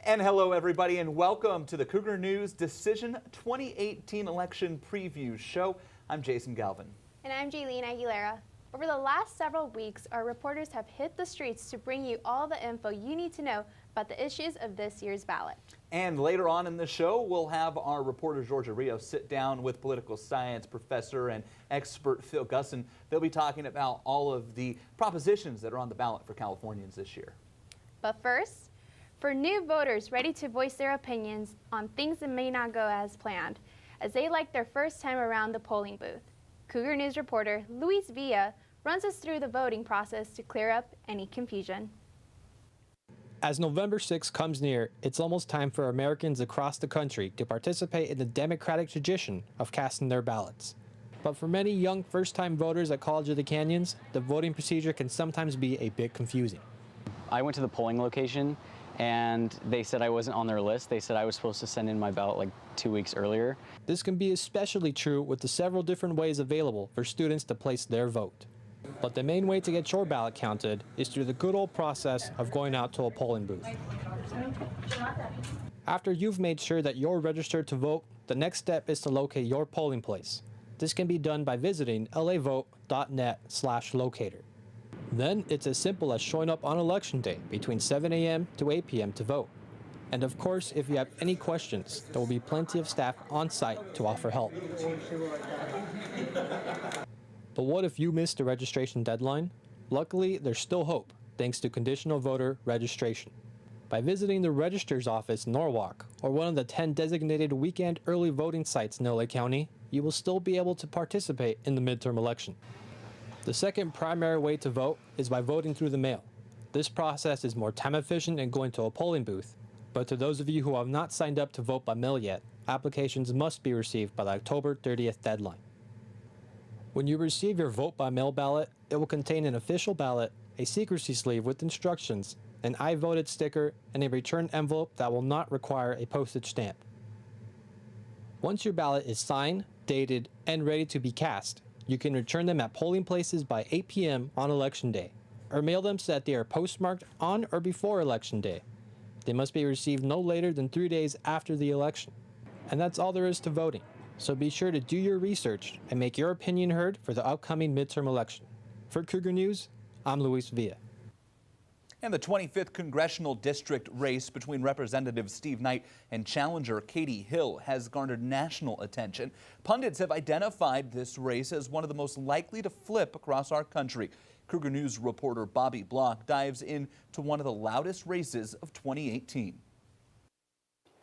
And hello, everybody, and welcome to the Cougar News Decision 2018 Election Preview Show. I'm Jason Galvin. And I'm Jaylene Aguilera. Over the last several weeks, our reporters have hit the streets to bring you all the info you need to know about the issues of this year's ballot. And later on in the show, we'll have our reporter Georgia Rios sit down with political science professor and expert Phil Gusson. They'll be talking about all of the propositions that are on the ballot for Californians this year. But first, for new voters ready to voice their opinions on things that may not go as planned, as they like their first time around the polling booth, Cougar News reporter Luis Villa runs us through the voting process to clear up any confusion. As November 6 comes near, it's almost time for Americans across the country to participate in the democratic tradition of casting their ballots. But for many young first-time voters at College of the Canyons, the voting procedure can sometimes be a bit confusing. I went to the polling location and they said I wasn't on their list. They said I was supposed to send in my ballot like 2 weeks earlier. This can be especially true with the several different ways available for students to place their vote. But the main way to get your ballot counted is through the good old process of going out to a polling booth. After you've made sure that you're registered to vote, the next step is to locate your polling place. This can be done by visiting lavote.net/locator. Then it's as simple as showing up on election day between 7 a.m. to 8 p.m. to vote. And of course, if you have any questions, there will be plenty of staff on site to offer help. But what if you missed the registration deadline? Luckily, there's still hope, thanks to conditional voter registration. By visiting the registrar's office in Norwalk, or one of the 10 designated weekend early voting sites in LA County, you will still be able to participate in the midterm election. The second primary way to vote is by voting through the mail. This process is more time efficient than going to a polling booth, but to those of you who have not signed up to vote by mail yet, applications must be received by the October 30th deadline. When you receive your vote by mail ballot, it will contain an official ballot, a secrecy sleeve with instructions, an I voted sticker, and a return envelope that will not require a postage stamp. Once your ballot is signed, dated, and ready to be cast, you can return them at polling places by 8 p.m. on Election Day, or mail them so that they are postmarked on or before Election Day. They must be received no later than 3 days after the election. And that's all there is to voting. So be sure to do your research and make your opinion heard for the upcoming midterm election. For Cougar News, I'm Luis Villa. And the 25th congressional district race between Representative Steve Knight and challenger Katie Hill has garnered national attention. Pundits have identified this race as one of the most likely to flip across our country. Cougar News reporter Bobby Block dives into one of the loudest races of 2018.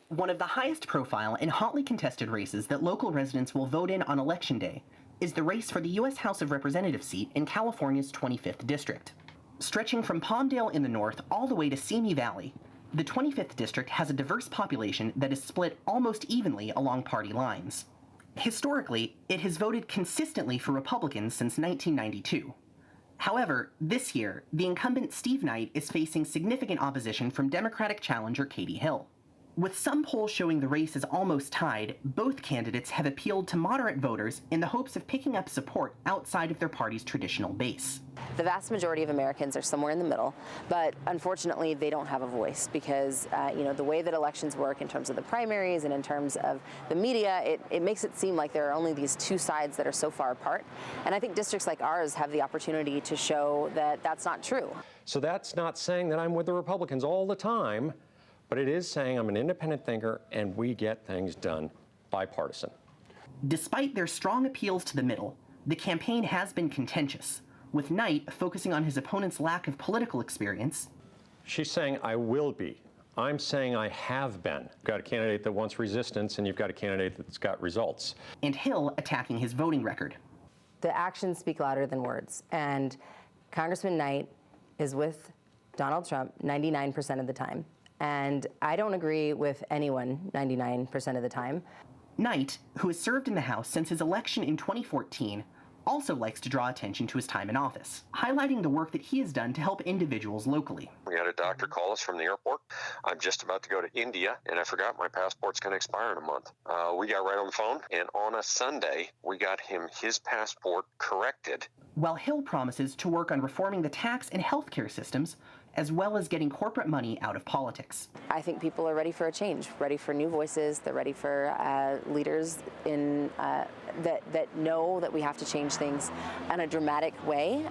One of the highest profile and hotly contested races that local residents will vote in on Election Day is the race for the U.S. House of Representatives seat in California's 25th district. Stretching from Palmdale in the north all the way to Simi Valley, the 25th district has a diverse population that is split almost evenly along party lines. Historically, it has voted consistently for Republicans since 1992. However, this year, the incumbent Steve Knight is facing significant opposition from Democratic challenger Katie Hill. With some polls showing the race is almost tied, both candidates have appealed to moderate voters in the hopes of picking up support outside of their party's traditional base. The vast majority of Americans are somewhere in the middle, but unfortunately they don't have a voice because the way that elections work in terms of the primaries and in terms of the media, it makes it seem like there are only these two sides that are so far apart. And I think districts like ours have the opportunity to show that that's not true. So that's not saying that I'm with the Republicans all the time, but it is saying I'm an independent thinker and we get things done bipartisan. Despite their strong appeals to the middle, the campaign has been contentious, with Knight focusing on his opponent's lack of political experience. She's saying I will be. I'm saying I have been. You've got a candidate that wants resistance and you've got a candidate that's got results. And Hill attacking his voting record. The actions speak louder than words, and Congressman Knight is with Donald Trump 99% of the time. And I don't agree with anyone 99% of the time. Knight, who has served in the House since his election in 2014, also likes to draw attention to his time in office, highlighting the work that he has done to help individuals locally. We had a doctor call us from the airport. I'm just about to go to India, and I forgot my passport's going to expire in a month. We got right on the phone, and on a Sunday, we got him his passport corrected. While Hill promises to work on reforming the tax and healthcare systems as well as getting corporate money out of politics. I think people are ready for a change, ready for new voices. They're ready for leaders that know that we have to change things in a dramatic way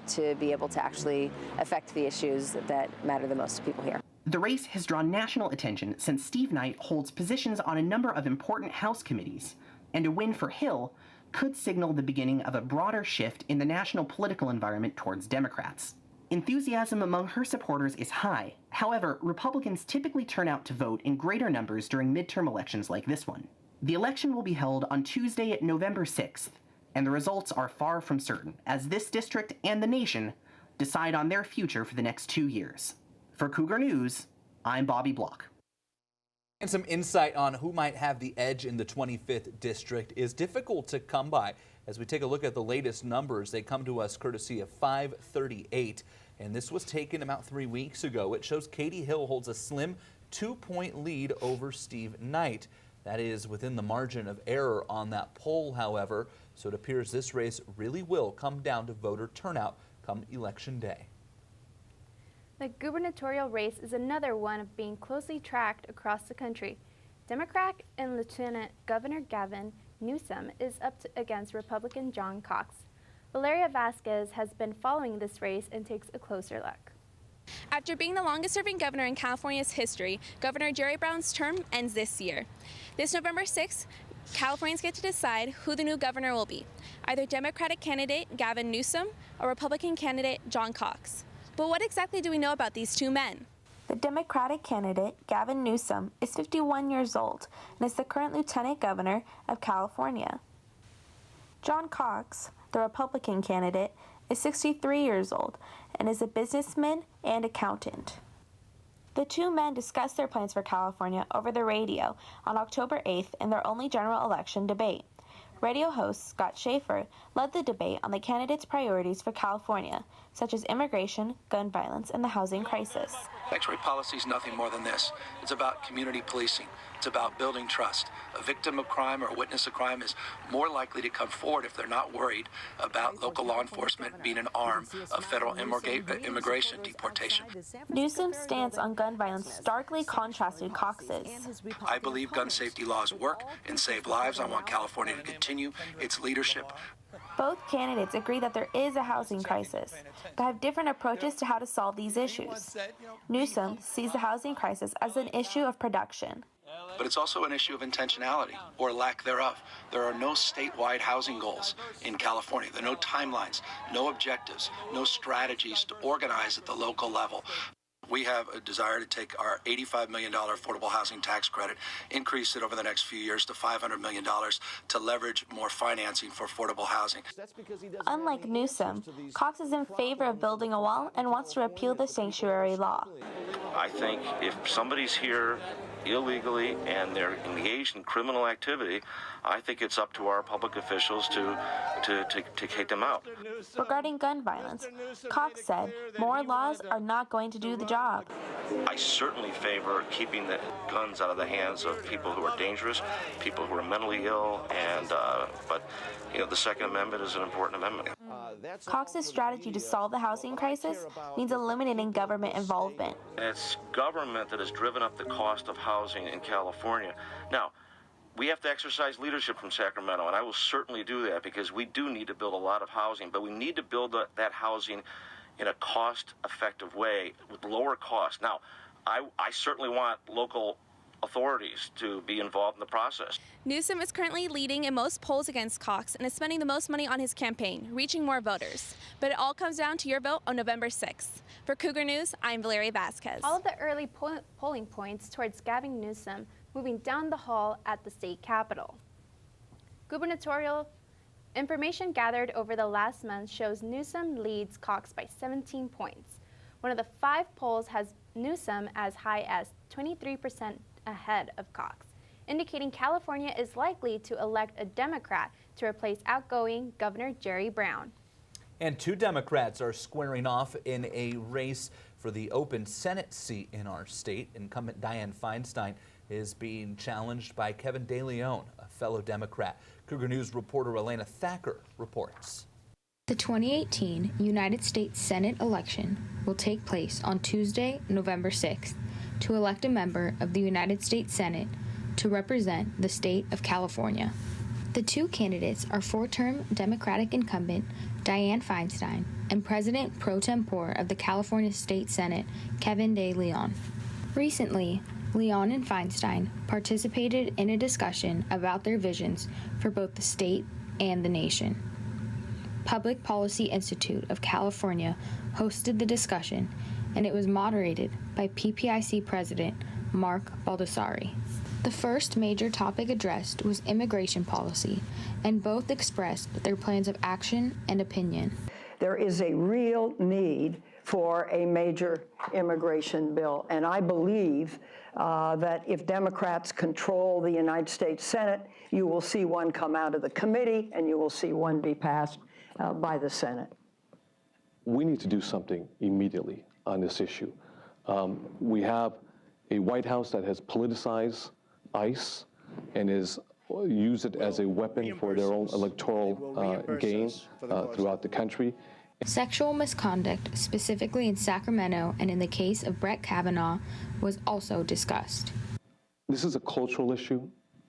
to be able to actually affect the issues that matter the most to people here. The race has drawn national attention since Steve Knight holds positions on a number of important House committees, and a win for Hill could signal the beginning of a broader shift in the national political environment towards Democrats. Enthusiasm among her supporters is high. However, Republicans typically turn out to vote in greater numbers during midterm elections like this one. The election will be held on Tuesday, November 6th, and the results are far from certain, as this district and the nation decide on their future for the next 2 years. For Cougar News, I'm Bobby Block. And some insight on who might have the edge in the 25th district is difficult to come by. As we take a look at the latest numbers, they come to us courtesy of 538, and this was taken about 3 weeks ago. It shows Katie Hill holds a slim 2-point lead over Steve Knight. That is within the margin of error on that poll, however, so it appears this race really will come down to voter turnout come Election Day. The gubernatorial race is another one of being closely tracked across the country. Democrat and Lieutenant Governor Gavin Newsom is up against Republican John Cox. Valeria Vasquez has been following this race and takes a closer look. After being the longest-serving governor in California's history, Governor Jerry Brown's term ends this year. This November 6th, Californians get to decide who the new governor will be, either Democratic candidate Gavin Newsom or Republican candidate John Cox. But what exactly do we know about these two men? The Democratic candidate, Gavin Newsom, is 51 years old and is the current Lieutenant Governor of California. John Cox, the Republican candidate, is 63 years old and is a businessman and accountant. The two men discussed their plans for California over the radio on October 8th in their only general election debate. Radio host Scott Schaefer led the debate on the candidates' priorities for California, such as immigration, gun violence, and the housing crisis. X-ray policy is nothing more than this. It's about community policing. It's about building trust. A victim of crime or a witness of crime is more likely to come forward if they're not worried about local law enforcement being an arm of federal immigration deportation. Newsom's stance on gun violence starkly contrasted Cox's. I believe gun safety laws work and save lives. I want California to continue its leadership. Both candidates agree that there is a housing crisis, but have different approaches to how to solve these issues. Newsom sees the housing crisis as an issue of production. But it's also an issue of intentionality, or lack thereof. There are no statewide housing goals in California. There are no timelines, no objectives, no strategies to organize at the local level. We have a desire to take our $85 million affordable housing tax credit, increase it over the next few years to $500 million to leverage more financing for affordable housing. Unlike Newsom, Cox is in favor of building a wall and wants to repeal the sanctuary law. I think if somebody's here illegally and they're engaged in criminal activity, I think it's up to our public officials to kick them out. Regarding gun violence, Cox said more laws are not going to do the job. I certainly favor keeping the guns out of the hands of people who are dangerous, people who are mentally ill, and but the Second Amendment is an important amendment. Cox's strategy to solve the housing crisis means eliminating government involvement. It's government that has driven up the cost of housing in California. Now, we have to exercise leadership from Sacramento, and I will certainly do that because we do need to build a lot of housing, but we need to build that housing in a cost-effective way with lower cost. Now, I certainly want local authorities to be involved in the process. Newsom is currently leading in most polls against Cox and is spending the most money on his campaign, reaching more voters. But it all comes down to your vote on November 6th. For Cougar News, I'm Valeria Vasquez. All of the early polling points towards Gavin Newsom moving down the hall at the state capitol. Gubernatorial information gathered over the last month shows Newsom leads Cox by 17 points. One of the 5 polls has Newsom as high as 23% ahead of Cox, indicating California is likely to elect a Democrat to replace outgoing Governor Jerry Brown. And 2 Democrats are squaring off in a race for the open Senate seat in our state. Incumbent Dianne Feinstein is being challenged by Kevin De Leon, a fellow Democrat. Cougar News reporter Elena Thacker reports. The 2018 United States Senate election will take place on Tuesday, November 6th, to elect a member of the United States Senate to represent the state of California. The two candidates are four-term Democratic incumbent Dianne Feinstein and President pro tempore of the California State Senate, Kevin De Leon. Recently, Leon and Feinstein participated in a discussion about their visions for both the state and the nation. Public Policy Institute of California hosted the discussion, and it was moderated by PPIC President Mark Baldessari. The first major topic addressed was immigration policy, and both expressed their plans of action and opinion. There is a real need for a major immigration bill, and I believe that if Democrats control the United States Senate, you will see one come out of the committee and you will see one be passed by the Senate. We need to do something immediately on this issue. We have a White House that has politicized ICE and is used it as a weapon for their own electoral gain throughout the country. Sexual misconduct, specifically in Sacramento and in the case of Brett Kavanaugh, was also discussed. This is a cultural issue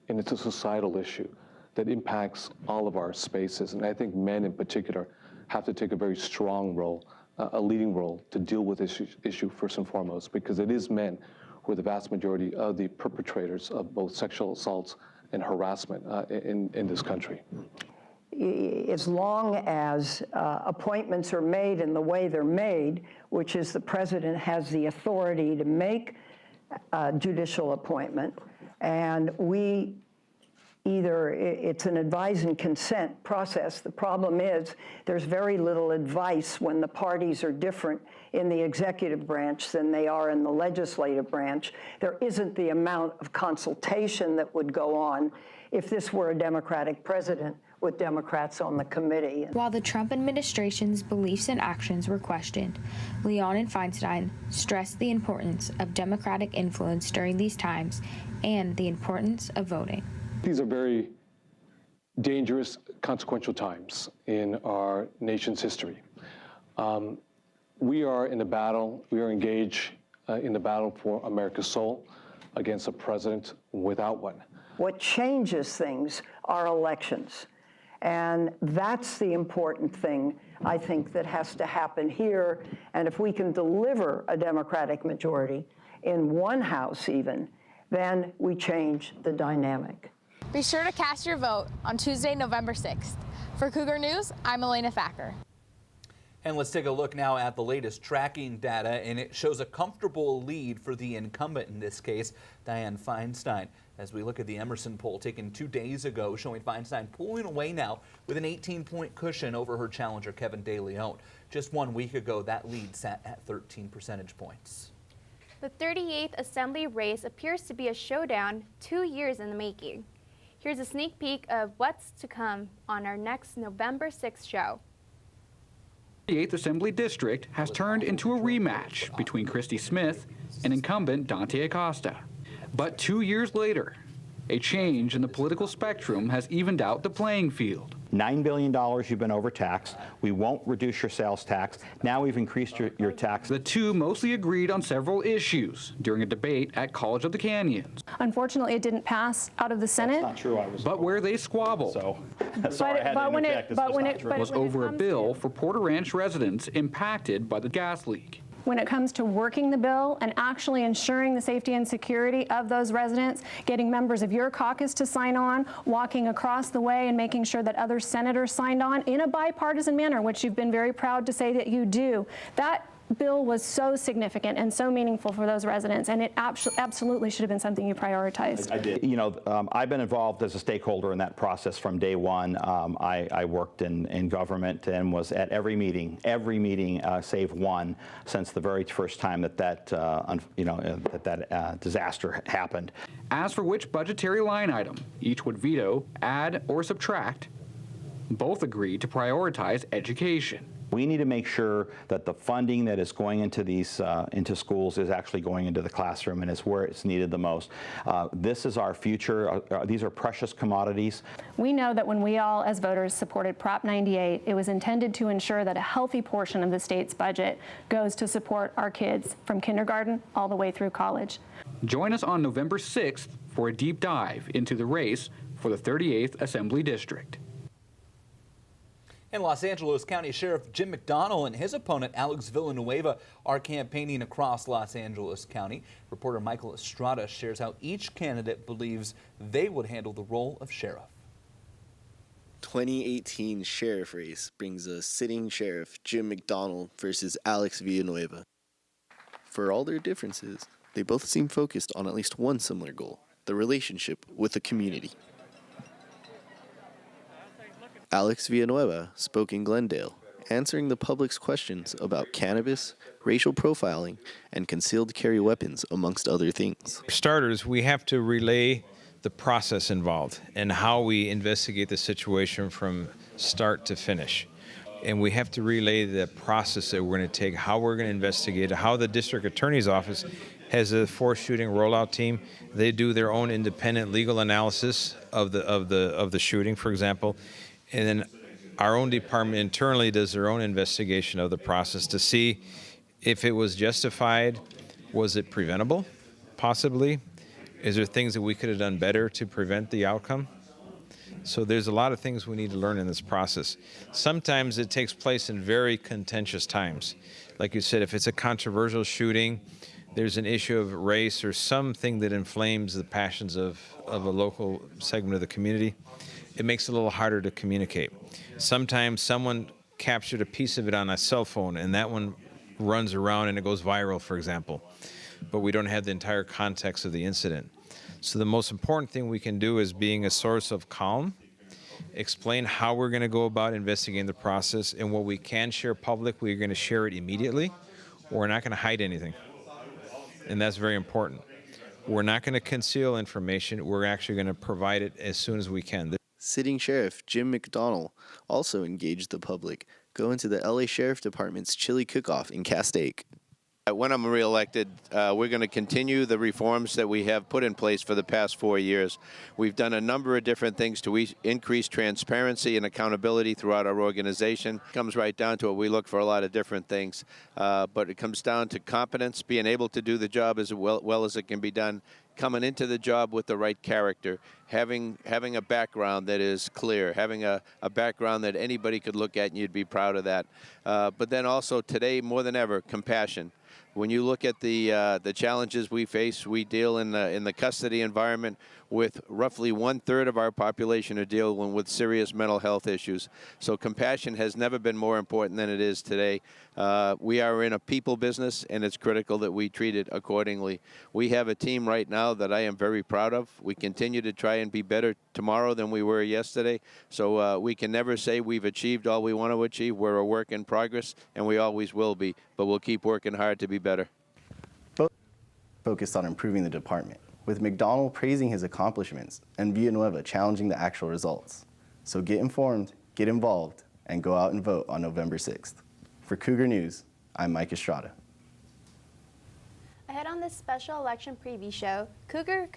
and it's a societal issue that impacts all of our spaces. And I think men in particular have to take a very strong role, a leading role to deal with this issue first and foremost, because it is men who are the vast majority of the perpetrators of both sexual assaults and harassment in this country. As long as appointments are made in the way they're made, which is the president has the authority to make a judicial appointment, and it's an advise and consent process. The problem is there's very little advice when the parties are different in the executive branch than they are in the legislative branch. There isn't the amount of consultation that would go on if this were a Democratic president with Democrats on the committee. While the Trump administration's beliefs and actions were questioned, Leon and Feinstein stressed the importance of Democratic influence during these times and the importance of voting. These are very dangerous, consequential times in our nation's history. We are in a battle, we are engaged in the battle for America's soul against a president without one. What changes things are elections. And that's the important thing, I think, that has to happen here. And if we can deliver a Democratic majority in one house even, then we change the dynamic. Be sure to cast your vote on Tuesday, November 6th. For Cougar News, I'm Elena Thacker. And let's take a look now at the latest tracking data, and it shows a comfortable lead for the incumbent in this case, Dianne Feinstein. As we look at the Emerson poll taken 2 days ago, showing Feinstein pulling away now with an 18-point cushion over her challenger, Kevin De Leon. Just 1 week ago, that lead sat at 13 percentage points. The 38th Assembly race appears to be a showdown 2 years in the making. Here's a sneak peek of what's to come on our next November 6th show. The 8th Assembly District has turned into a rematch between Christy Smith and incumbent Dante Acosta. But 2 years later, a change in the political spectrum has evened out the playing field. $9 billion you've been overtaxed. We won't reduce your sales tax. Now we've increased your tax. The two mostly agreed on several issues during a debate at College of the Canyons. Unfortunately, it didn't pass out of the Senate. That's not true. But where they squabbled Sorry, I had to interject. was over a bill for Porter Ranch residents impacted by the gas leak. When it comes to working the bill and actually ensuring the safety and security of those residents, getting members of your caucus to sign on, walking across the way and making sure that other senators signed on in a bipartisan manner, which you've been very proud to say that you do, that bill was so significant and so meaningful for those residents, and it absolutely should have been something you prioritized. I did. You know, I've been involved as a stakeholder in that process from day one. I worked in government and was at every meeting save one, since the very first time that disaster happened. As for which budgetary line item each would veto, add, or subtract, both agreed to prioritize education. We need to make sure that the funding that is going into these into schools is actually going into the classroom and is where it's needed the most. This is our future. These are precious commodities. We know that when we all as voters supported Prop 98, it was intended to ensure that a healthy portion of the state's budget goes to support our kids from kindergarten all the way through college. Join us on November 6th for a deep dive into the race for the 38th Assembly District. And Los Angeles County Sheriff Jim McDonnell and his opponent Alex Villanueva are campaigning across Los Angeles County. Reporter Michael Estrada shares how each candidate believes they would handle the role of sheriff. 2018 sheriff race brings us sitting sheriff Jim McDonnell versus Alex Villanueva. For all their differences, they both seem focused on at least one similar goal: the relationship with the community. Alex Villanueva spoke in Glendale, answering the public's questions about cannabis, racial profiling, and concealed carry weapons, amongst other things. For starters, we have to relay the process involved and how we investigate the situation from start to finish. And we have to relay the process that we're going to take, how we're going to investigate it, how the district attorney's office has a forced shooting rollout team. They do their own independent legal analysis of the shooting, for example. And then our own department internally does their own investigation of the process to see if it was justified. Was it preventable, possibly? Is there things that we could have done better to prevent the outcome? So there's a lot of things we need to learn in this process. Sometimes it takes place in very contentious times. Like you said, if it's a controversial shooting, there's an issue of race or something that inflames the passions of a local segment of the community. It makes it a little harder to communicate. Sometimes someone captured a piece of it on a cell phone and that one runs around and it goes viral, for example, but we don't have the entire context of the incident. So the most important thing we can do is being a source of calm, explain how we're going to go about investigating the process, and what we can share public, we're going to share it immediately. We're not going to hide anything, and that's very important. We're not going to conceal information. We're actually going to provide it as soon as we can. Sitting Sheriff Jim McDonnell also engaged the public, going to the LA Sheriff Department's chili cook-off in Castaic. When I'm reelected, we're going to continue the reforms that we have put in place for the past 4 years. We've done a number of different things to increase transparency and accountability throughout our organization. It comes right down to it. We look for a lot of different things, but it comes down to competence, being able to do the job as well as it can be done, coming into the job with the right character, having a background that is clear, having a background that anybody could look at and you'd be proud of that. But then also today, more than ever, compassion. When you look at the challenges we face, we deal in the custody environment with roughly 1/3 of our population are dealing with serious mental health issues. So compassion has never been more important than it is today. We are in a people business, and it's critical that we treat it accordingly. We have a team right now that I am very proud of. We continue to try and be better tomorrow than we were yesterday. So we can never say we've achieved all we want to achieve. We're a work in progress, and we always will be. But we'll keep working hard to be better. Both focused on improving the department, with McDonnell praising his accomplishments and Villanueva challenging the actual results. So get informed, get involved, and go out and vote on November 6th. For Cougar News, I'm Mike Estrada. Ahead on this special election preview show, Cougar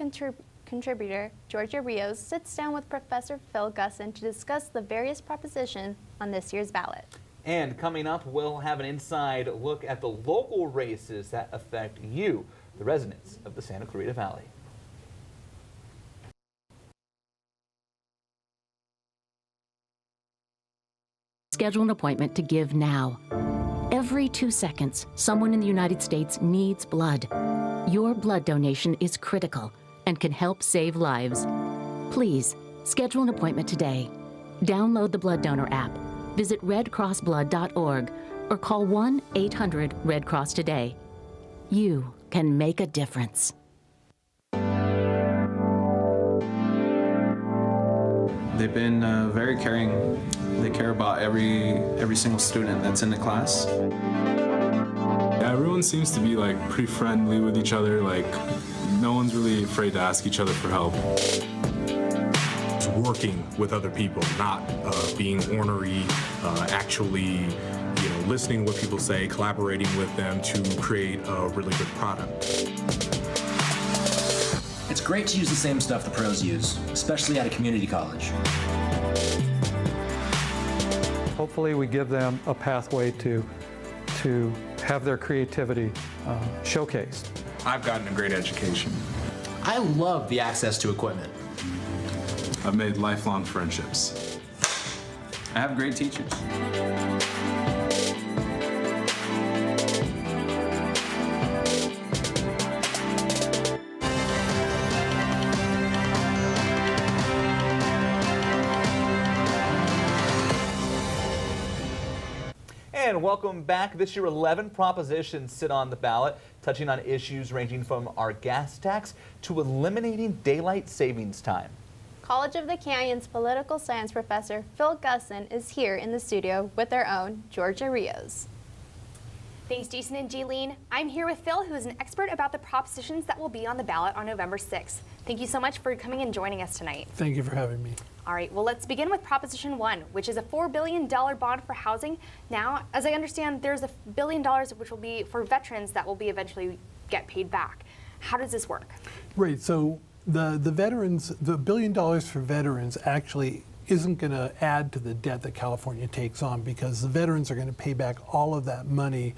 contributor Georgia Rios sits down with Professor Phil Gusson to discuss the various propositions on this year's ballot. And coming up, we'll have an inside look at the local races that affect you, the residents of the Santa Clarita Valley. Schedule an appointment to give now. Every 2 seconds, someone in the United States needs blood. Your blood donation is critical and can help save lives. Please, schedule an appointment today. Download the Blood Donor app, visit redcrossblood.org, or call 1-800-RED-CROSS today. You can make a difference. They've been very caring. They care about every single student that's in the class. Yeah, everyone seems to be like pretty friendly with each other. Like no one's really afraid to ask each other for help. Just working with other people, not being ornery, actually listening to what people say, collaborating with them to create a really good product. It's great to use the same stuff the pros use, especially at a community college. Hopefully we give them a pathway to have their creativity showcased. I've gotten a great education. I love the access to equipment. I've made lifelong friendships. I have great teachers. And welcome back. This year, 11 propositions sit on the ballot, touching on issues ranging from our gas tax to eliminating daylight savings time. College of the Canyon's political science professor Phil Gusson is here in the studio with our own Georgia Rios. Thanks, Jason and Jaylene. I'm here with Phil, who is an expert about the propositions that will be on the ballot on November 6th. Thank you so much for coming and joining us tonight. Thank you for having me. All right, well, let's begin with Proposition 1, which is a $4 billion bond for housing. Now, as I understand, there's $1 billion which will be for veterans that will be eventually get paid back. How does this work? Right, so the veterans, the $1 billion for veterans actually isn't going to add to the debt that California takes on, because the veterans are going to pay back all of that money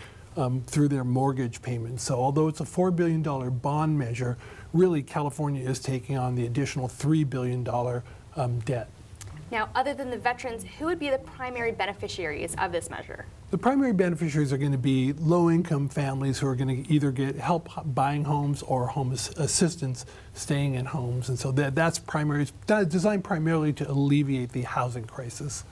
through their mortgage payments. So although it's a $4 billion bond measure, really California is taking on the additional $3 billion debt. Now, other than the veterans, who would be the primary beneficiaries of this measure? The primary beneficiaries are going to be low-income families who are going to either get help buying homes or home assistance staying in homes. And so that's designed primarily to alleviate the housing crisis.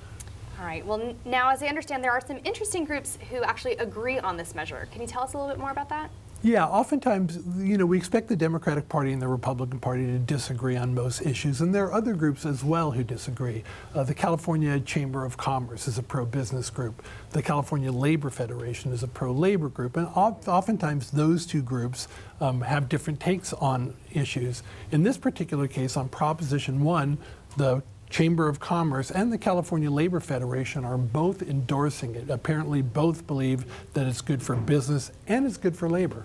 All right, well, now, as I understand, there are some interesting groups who actually agree on this measure. Can you tell us a little bit more about that? Yeah, oftentimes, we expect the Democratic Party and the Republican Party to disagree on most issues, and there are other groups as well who disagree. The California Chamber of Commerce is a pro-business group. The California Labor Federation is a pro-labor group, and oftentimes those two groups have different takes on issues. In this particular case, on Proposition 1, the Chamber of Commerce and the California Labor Federation are both endorsing it. Apparently both believe that it's good for business and it's good for labor.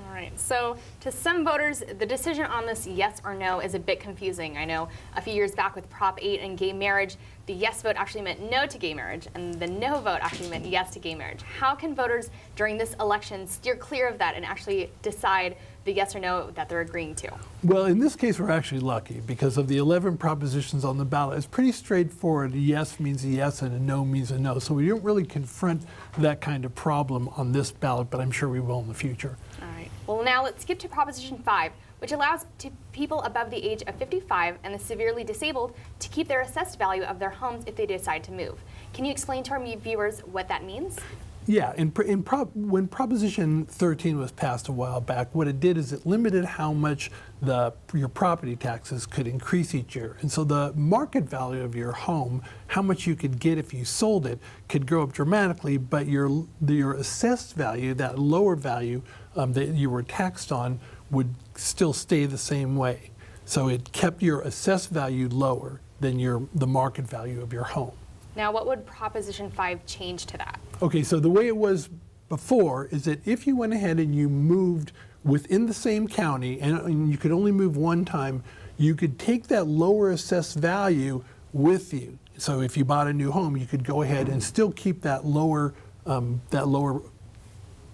All right, so to some voters, the decision on this yes or no is a bit confusing. I know a few years back with Prop 8 and gay marriage, the yes vote actually meant no to gay marriage, and the no vote actually meant yes to gay marriage. How can voters during this election steer clear of that and actually decide the yes or no that they're agreeing to? Well, in this case, we're actually lucky because of the 11 propositions on the ballot. It's pretty straightforward. A yes means a yes and a no means a no. So we don't really confront that kind of problem on this ballot, but I'm sure we will in the future. All right. Well, now let's skip to Proposition 5, which allows people above the age of 55 and the severely disabled to keep their assessed value of their homes if they decide to move. Can you explain to our viewers what that means? Yeah, when Proposition 13 was passed a while back, what it did is it limited how much your property taxes could increase each year. And so the market value of your home, how much you could get if you sold it, could go up dramatically, but your assessed value, that lower value that you were taxed on, would still stay the same way. So it kept your assessed value lower than the market value of your home. Now, what would Proposition 5 change to that? Okay, so the way it was before is that if you went ahead and you moved within the same county, and you could only move one time, you could take that lower assessed value with you. So if you bought a new home, you could go ahead and still keep that lower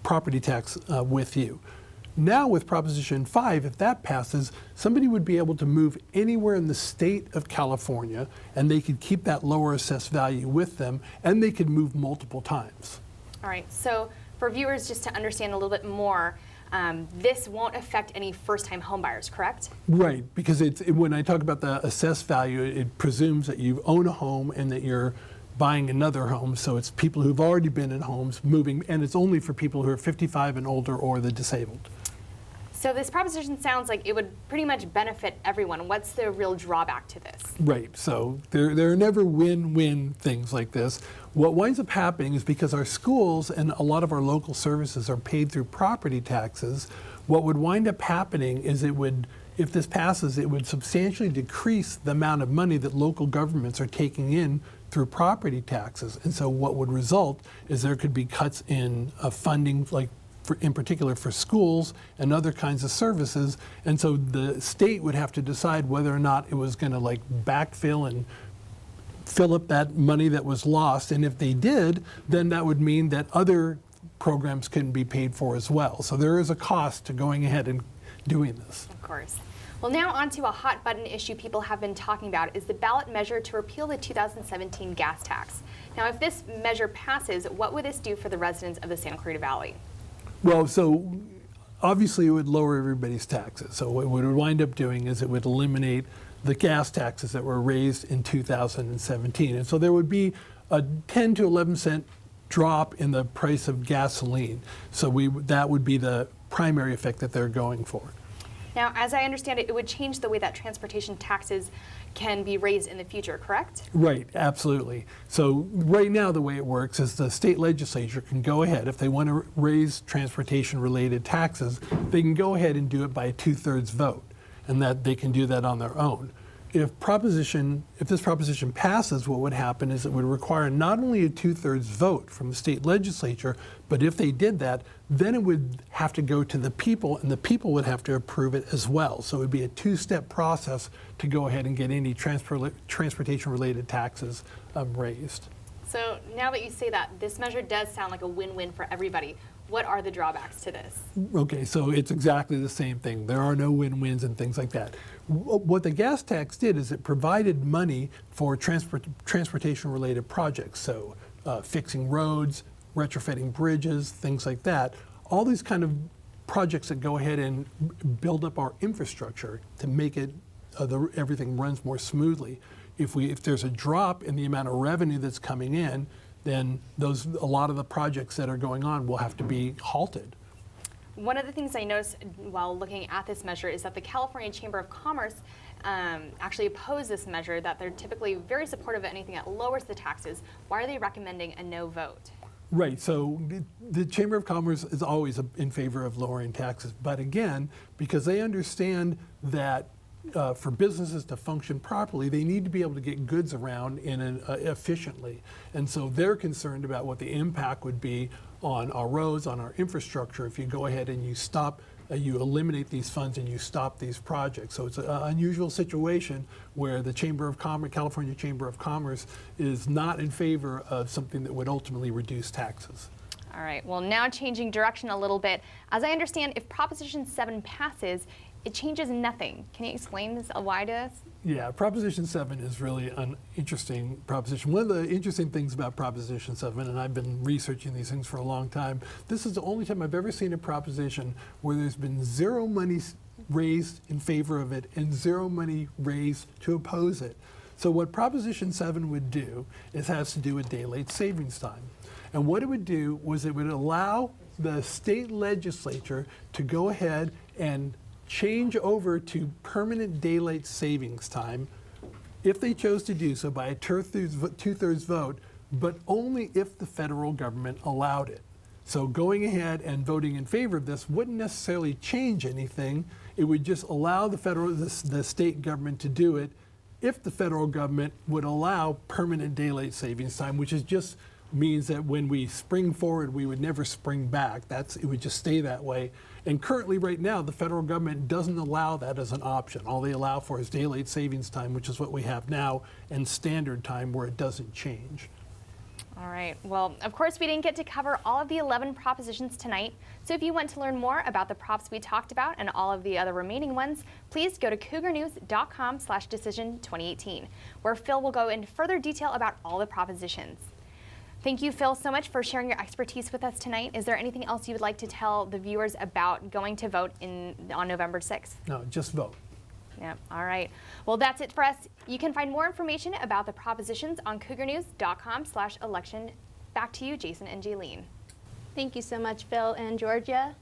property tax with you. Now with Proposition 5, if that passes, somebody would be able to move anywhere in the state of California, and they could keep that lower assessed value with them, and they could move multiple times. All right, so for viewers, just to understand a little bit more, this won't affect any first-time homebuyers, correct? Right, because when I talk about the assessed value, it presumes that you own a home and that you're buying another home, so it's people who've already been in homes moving, and it's only for people who are 55 and older or the disabled. So this proposition sounds like it would pretty much benefit everyone. What's the real drawback to this? Right, so there are never win-win things like this. What winds up happening is because our schools and a lot of our local services are paid through property taxes, what would wind up happening is if this passes, it would substantially decrease the amount of money that local governments are taking in through property taxes. And so what would result is there could be cuts in funding, like in particular for schools and other kinds of services. And so the state would have to decide whether or not it was going to like backfill and fill up that money that was lost. And if they did, then that would mean that other programs couldn't be paid for as well. So there is a cost to going ahead and doing this. Of course. Well, now on to a hot button issue people have been talking about is the ballot measure to repeal the 2017 gas tax. Now, if this measure passes, what would this do for the residents of the Santa Clarita Valley? Well, so obviously it would lower everybody's taxes. So what it would wind up doing is it would eliminate the gas taxes that were raised in 2017. And so there would be a 10 to 11 cent drop in the price of gasoline. So that would be the primary effect that they're going for. Now, as I understand it, it would change the way that transportation taxes can be raised in the future, correct? Right, absolutely. So right now the way it works is the state legislature can go ahead, if they want to raise transportation-related taxes, they can go ahead and do it by a 2/3 vote, and that they can do that on their own. If this proposition passes, what would happen is it would require not only a 2/3 vote from the state legislature, but if they did that, then it would have to go to the people, and the people would have to approve it as well. So it would be a two-step process to go ahead and get any transportation-related taxes raised. So now that you say that, this measure does sound like a win-win for everybody. What are the drawbacks to this? Okay, so it's exactly the same thing. There are no win-wins and things like that. What the gas tax did is it provided money for transportation-related projects, so fixing roads, retrofitting bridges, things like that. All these kind of projects that go ahead and build up our infrastructure to make it everything runs more smoothly. If there's a drop in the amount of revenue that's coming in, then a lot of the projects that are going on will have to be halted. One of the things I noticed while looking at this measure is that the California Chamber of Commerce actually opposed this measure, that they're typically very supportive of anything that lowers the taxes. Why are they recommending a no vote? Right, so the Chamber of Commerce is always in favor of lowering taxes. But again, because they understand that for businesses to function properly, they need to be able to get goods around efficiently. And so they're concerned about what the impact would be on our roads, on our infrastructure, if you go ahead and you eliminate these funds and you stop these projects. So it's an unusual situation where the California Chamber of Commerce is not in favor of something that would ultimately reduce taxes. All right, well, now changing direction a little bit. As I understand, if Proposition 7 passes, it changes nothing. Can you explain this, why to us? Yeah, Proposition 7 is really an interesting proposition. One of the interesting things about Proposition 7, and I've been researching these things for a long time, this is the only time I've ever seen a proposition where there's been zero money raised in favor of it and zero money raised to oppose it. So what Proposition 7 would do has to do with daylight savings time. And what it would do was it would allow the state legislature to go ahead and change over to permanent daylight savings time if they chose to do so by a two-thirds vote, but only if the federal government allowed it. So going ahead and voting in favor of this wouldn't necessarily change anything. It would just allow the state government to do it if the federal government would allow permanent daylight savings time, which is just means that when we spring forward, we would never spring back. It would just stay that way. And currently, right now, the federal government doesn't allow that as an option. All they allow for is daylight savings time, which is what we have now, and standard time, where it doesn't change. All right. Well, of course, we didn't get to cover all of the 11 propositions tonight. So if you want to learn more about the props we talked about and all of the other remaining ones, please go to cougarnews.com/decision2018, where Phil will go into further detail about all the propositions. Thank you, Phil, so much for sharing your expertise with us tonight. Is there anything else you would like to tell the viewers about going to vote on November 6th? No, just vote. Yeah, all right. Well, that's it for us. You can find more information about the propositions on cougarnews.com/election. Back to you, Jason and Jaylene. Thank you so much, Phil and Georgia.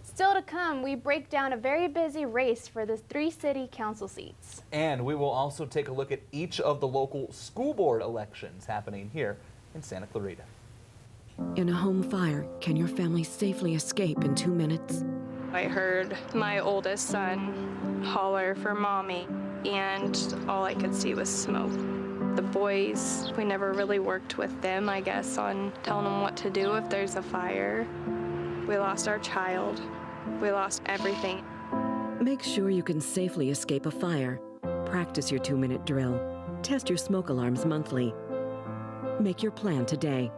Still to come, we break down a very busy race for the 3 city council seats. And we will also take a look at each of the local school board elections happening here in Santa Clarita. In a home fire, can your family safely escape in 2 minutes? I heard my oldest son holler for mommy, and all I could see was smoke. The boys, we never really worked with them, I guess, on telling them what to do if there's a fire. We lost our child. We lost everything. Make sure you can safely escape a fire. Practice your 2-minute drill. Test your smoke alarms monthly. Make your plan today.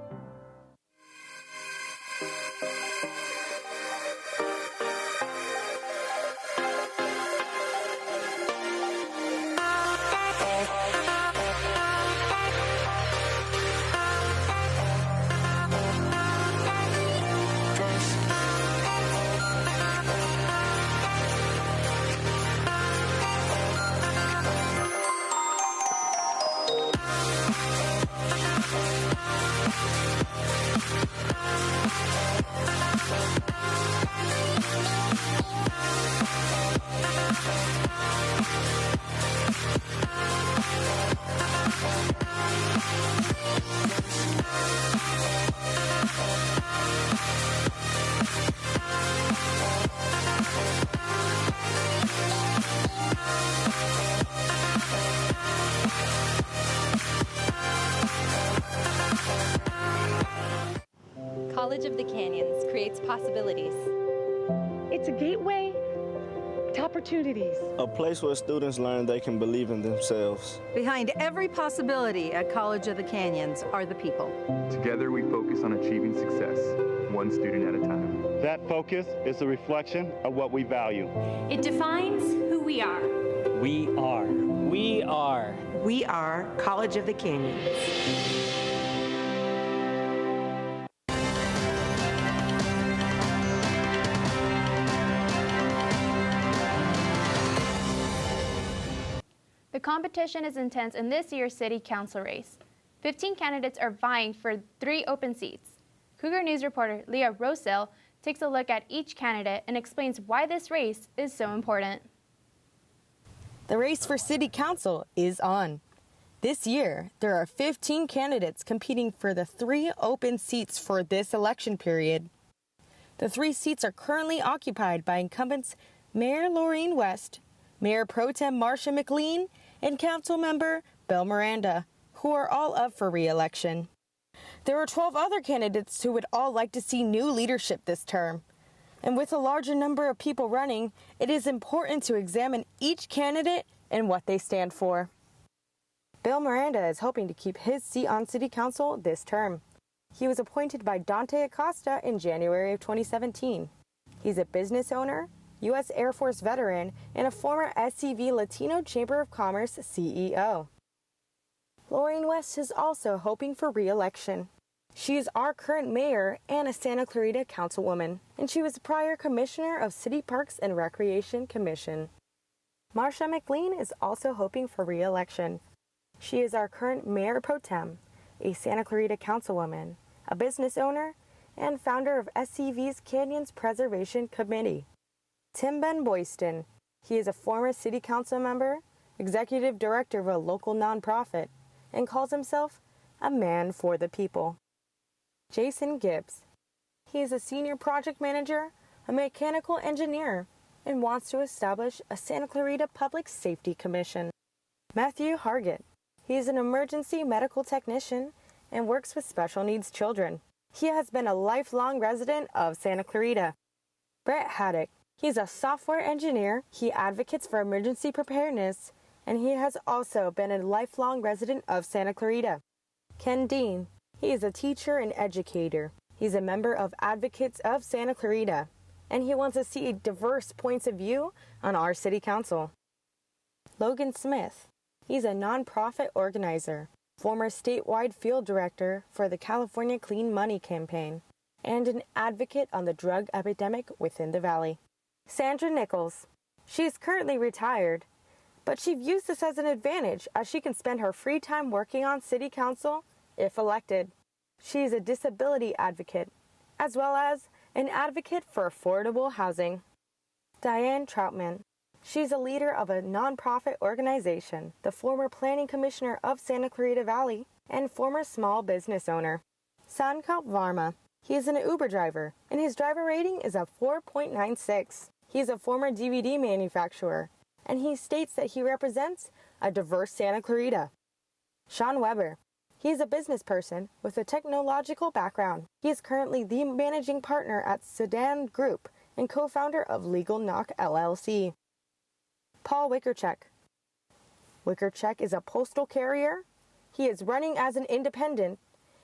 College of the Canyons creates possibilities. It's a gateway to opportunities. A place where students learn they can believe in themselves. Behind every possibility at College of the Canyons are the people. Together we focus on achieving success, one student at a time. That focus is a reflection of what we value. It defines who we are. We are. We are. We are College of the Canyons. The competition is intense in this year's city council race. 15 candidates are vying for 3 open seats. Cougar News reporter Leah Rosell takes a look at each candidate and explains why this race is so important. The race for city council is on. This year, there are 15 candidates competing for the 3 open seats for this election period. The 3 seats are currently occupied by incumbents Mayor Laureen West, Mayor Pro Tem Marcia McLean, and Council Member Bill Miranda, who are all up for re-election. There are 12 other candidates who would all like to see new leadership this term. And with a larger number of people running, it is important to examine each candidate and what they stand for. Bill Miranda is hoping to keep his seat on City Council this term. He was appointed by Dante Acosta in January of 2017. He's a business owner, U.S. Air Force veteran, and a former SCV Latino Chamber of Commerce CEO. Laureen West is also hoping for re-election. She is our current mayor and a Santa Clarita councilwoman, and she was prior commissioner of City Parks and Recreation Commission. Marcia McLean is also hoping for re-election. She is our current mayor pro tem, a Santa Clarita councilwoman, a business owner, and founder of SCV's Canyons Preservation Committee. Tim Ben Boyston. He is a former city council member, executive director of a local nonprofit, and calls himself a man for the people. Jason Gibbs. He is a senior project manager, a mechanical engineer, and wants to establish a Santa Clarita Public Safety Commission. Matthew Hargett. He is an emergency medical technician and works with special needs children. He has been a lifelong resident of Santa Clarita. Brett Haddock. He's a software engineer, he advocates for emergency preparedness, and he has also been a lifelong resident of Santa Clarita. Ken Dean. He is a teacher and educator. He's a member of Advocates of Santa Clarita, and he wants to see diverse points of view on our city council. Logan Smith. He's a nonprofit organizer, former statewide field director for the California Clean Money campaign, and an advocate on the drug epidemic within the valley. Sandra Nichols. She is currently retired, but she views this as an advantage as she can spend her free time working on city council if elected. She is a disability advocate, as well as an advocate for affordable housing. Diane Troutman. She's a leader of a nonprofit organization, the former planning commissioner of Santa Clarita Valley, and former small business owner. Sankalp Varma. He is an Uber driver, and his driver rating is a 4.96. He is a former DVD manufacturer, and he states that he represents a diverse Santa Clarita. Sean Weber. He is a business person with a technological background. He is currently the managing partner at Sedan Group and co-founder of Legal Knock LLC. Paul Wickercheck. Wickercheck is a postal carrier. He is running as an independent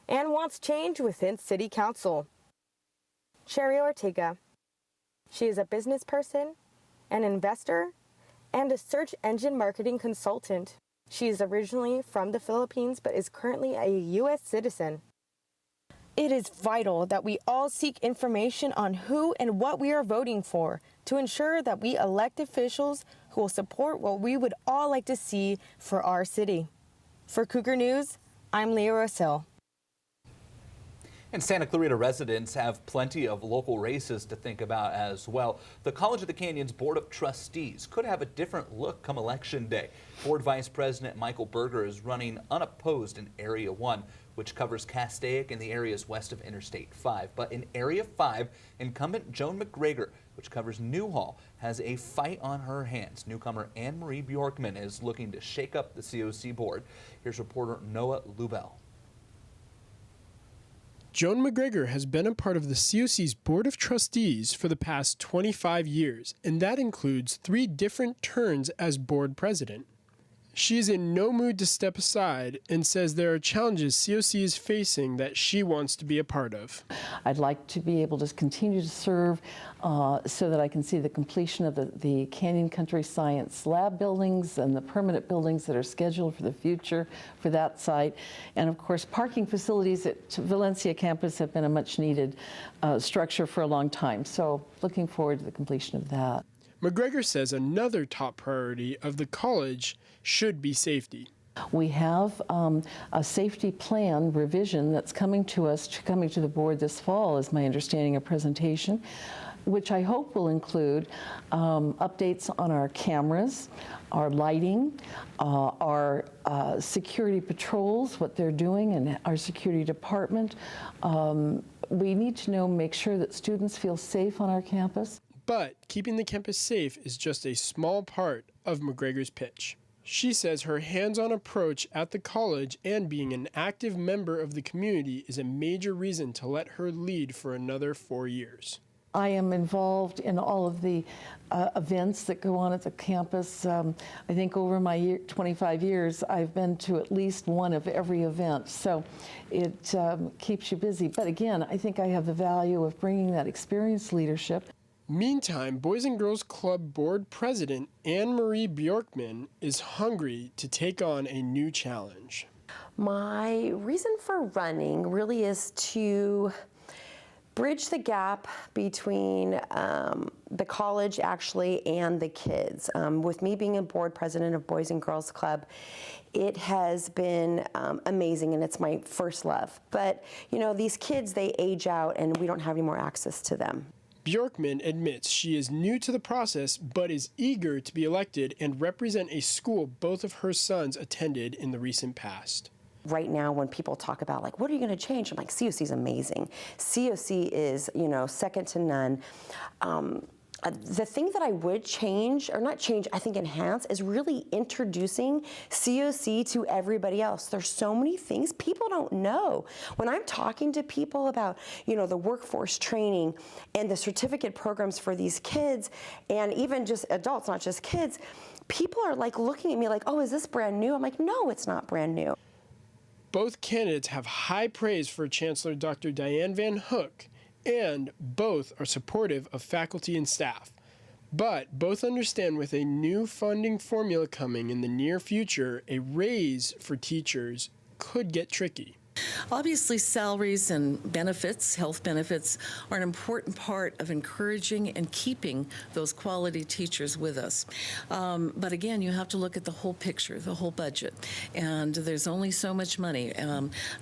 and wants change within City Council. Sherry Ortega. She is a business person, an investor, and a search engine marketing consultant. She is originally from the Philippines but is currently a U.S. citizen. It is vital that we all seek information on who and what we are voting for to ensure that we elect officials who will support what we would all like to see for our city. For Cougar News, I'm Leah Rossell. And Santa Clarita residents have plenty of local races to think about as well. The College of the Canyons Board of Trustees could have a different look come Election Day. Board Vice President Michael Berger is running unopposed in Area 1, which covers Castaic and the areas west of Interstate 5. But in Area 5, incumbent Joan McGregor, which covers Newhall, has a fight on her hands. Newcomer Anne Marie Bjorkman is looking to shake up the COC board. Here's reporter Noah Lubell. Joan McGregor has been a part of the COC's Board of Trustees for the past 25 years, and that includes 3 different turns as board president. She is in no mood to step aside and says there are challenges COC is facing that she wants to be a part of. I'd like to be able to continue to serve so that I can see the completion of the Canyon Country Science Lab buildings and the permanent buildings that are scheduled for the future for that site. And of course, parking facilities at Valencia campus have been a much needed structure for a long time. So looking forward to the completion of that. McGregor says another top priority of the college should be safety. We have a safety plan revision that's coming to the board this fall, is my understanding, a presentation, which I hope will include updates on our cameras, our lighting, our security patrols, what they're doing, and our security department. We need to make sure that students feel safe on our campus. But keeping the campus safe is just a small part of McGregor's pitch. She says her hands-on approach at the college and being an active member of the community is a major reason to let her lead for another 4 years. I am involved in all of the events that go on at the campus. I think over my 25 years, I've been to at least one of every event. So it keeps you busy. But again, I think I have the value of bringing that experienced leadership. Meantime, Boys and Girls Club Board President Anne Marie Bjorkman is hungry to take on a new challenge. My reason for running really is to bridge the gap between the college actually and the kids. With me being a board president of Boys and Girls Club, it has been amazing, and it's my first love. But you know, these kids, they age out and we don't have any more access to them. Bjorkman admits she is new to the process, but is eager to be elected and represent a school both of her sons attended in the recent past. Right now, when people talk about, like, what are you going to change? I'm like, COC is amazing. COC is, you know, second to none. The thing that I would change, or not change, I think enhance, is really introducing COC to everybody else. There's so many things people don't know. When I'm talking to people about, you know, the workforce training and the certificate programs for these kids, and even just adults, not just kids, people are like looking at me like, oh, is this brand new? I'm like, no, it's not brand new. Both candidates have high praise for Chancellor Dr. Diane Van Hook, and both are supportive of faculty and staff. But both understand with a new funding formula coming in the near future, a raise for teachers could get tricky. Obviously, salaries and benefits, health benefits, are an important part of encouraging and keeping those quality teachers with us. But again, you have to look at the whole picture, the whole budget, and there's only so much money.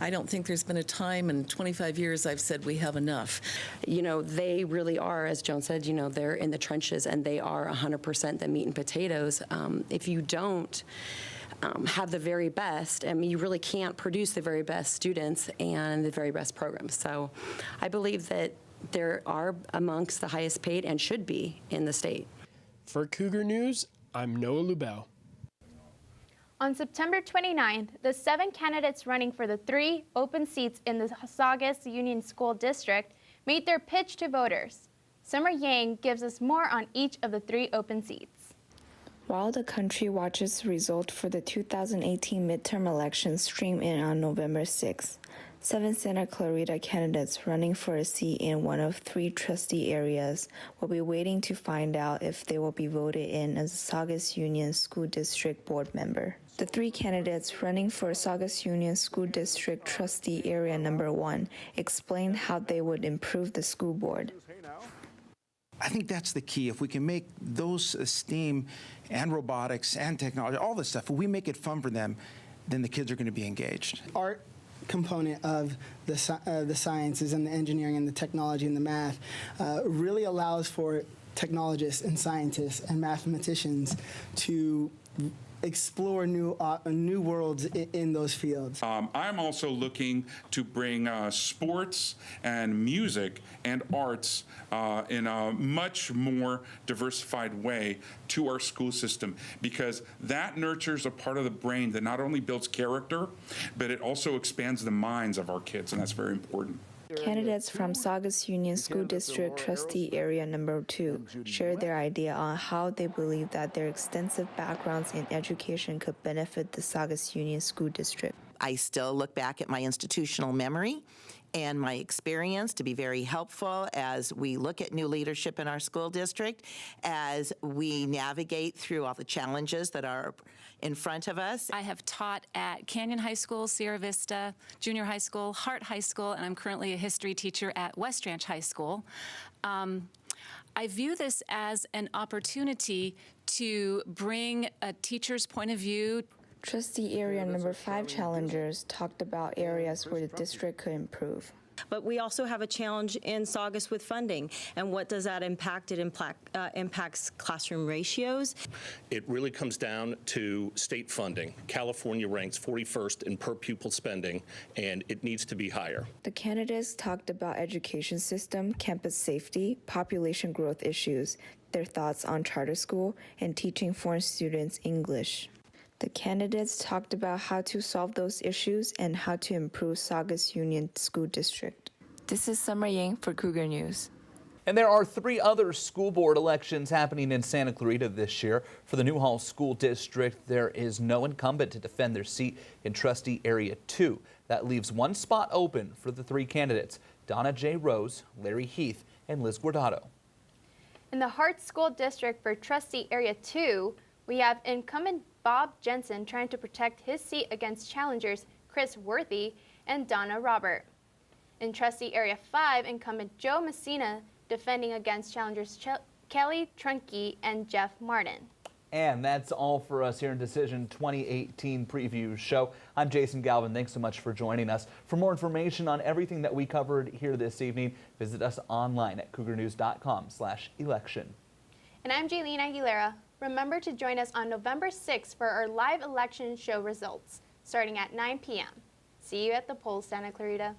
I don't think there's been a time in 25 years I've said we have enough. You know, they really are, as Joan said, you know, they're in the trenches and they are 100% the meat and potatoes. If you don't have the very best, I mean, you really can't produce the very best students and the very best programs. So I believe that there are amongst the highest paid and should be in the state. For Cougar News, I'm Noah Lubell. On September 29th, the 7 candidates running for the 3 open seats in the Saugus Union School District made their pitch to voters. Summer Yang gives us more on each of the 3 open seats. While the country watches the result for the 2018 midterm elections stream in on November 6th, 7 Santa Clarita candidates running for a seat in one of 3 trustee areas will be waiting to find out if they will be voted in as a Saugus Union School District board member. The 3 candidates running for Saugus Union School District Trustee Area Number 1 explained how they would improve the school board. I think that's the key. If we can make those STEAM and robotics and technology, all this stuff, if we make it fun for them, then the kids are going to be engaged. Art component of the sciences and the engineering and the technology and the math really allows for technologists and scientists and mathematicians to explore new worlds in those fields. I'm also looking to bring sports and music and arts in a much more diversified way to our school system, because that nurtures a part of the brain that not only builds character, but it also expands the minds of our kids, and that's very important. Candidates from Saugus Union School District Trustee Area Number 2 shared their idea on how they believe that their extensive backgrounds in education could benefit the Saugus Union School District. I still look back at my institutional memory and my experience to be very helpful as we look at new leadership in our school district, as we navigate through all the challenges that are in front of us. I have taught at Canyon High School, Sierra Vista Junior High School, Hart High School, and I'm currently a history teacher at West Ranch High School. I view this as an opportunity to bring a teacher's point of view. Trustee Area Number 5 challengers talked about areas where the district could improve. But we also have a challenge in Saugus with funding. And what does that impact? It impacts classroom ratios. It really comes down to state funding. California ranks 41st in per pupil spending, and it needs to be higher. The candidates talked about education system, campus safety, population growth issues, their thoughts on charter school, and teaching foreign students English. The candidates talked about how to solve those issues and how to improve Saugus Union School District. This is Summer Yang for Cougar News. And there are 3 other school board elections happening in Santa Clarita this year. For the Newhall School District, there is no incumbent to defend their seat in Trustee Area 2. That leaves 1 spot open for the 3 candidates, Donna J. Rose, Larry Heath, and Liz Guardado. In the Hart School District for Trustee Area 2, we have incumbent Bob Jensen trying to protect his seat against challengers Chris Worthy and Donna Robert. In Trustee Area 5, incumbent Joe Messina defending against challengers Kelly Trunke and Jeff Martin. And that's all for us here in Decision 2018 Preview Show. I'm Jason Galvin. Thanks so much for joining us. For more information on everything that we covered here this evening, visit us online at cougarnews.com/election. And I'm Jaylene Aguilera. Remember to join us on November 6th for our live election show results, starting at 9 p.m. See you at the polls, Santa Clarita.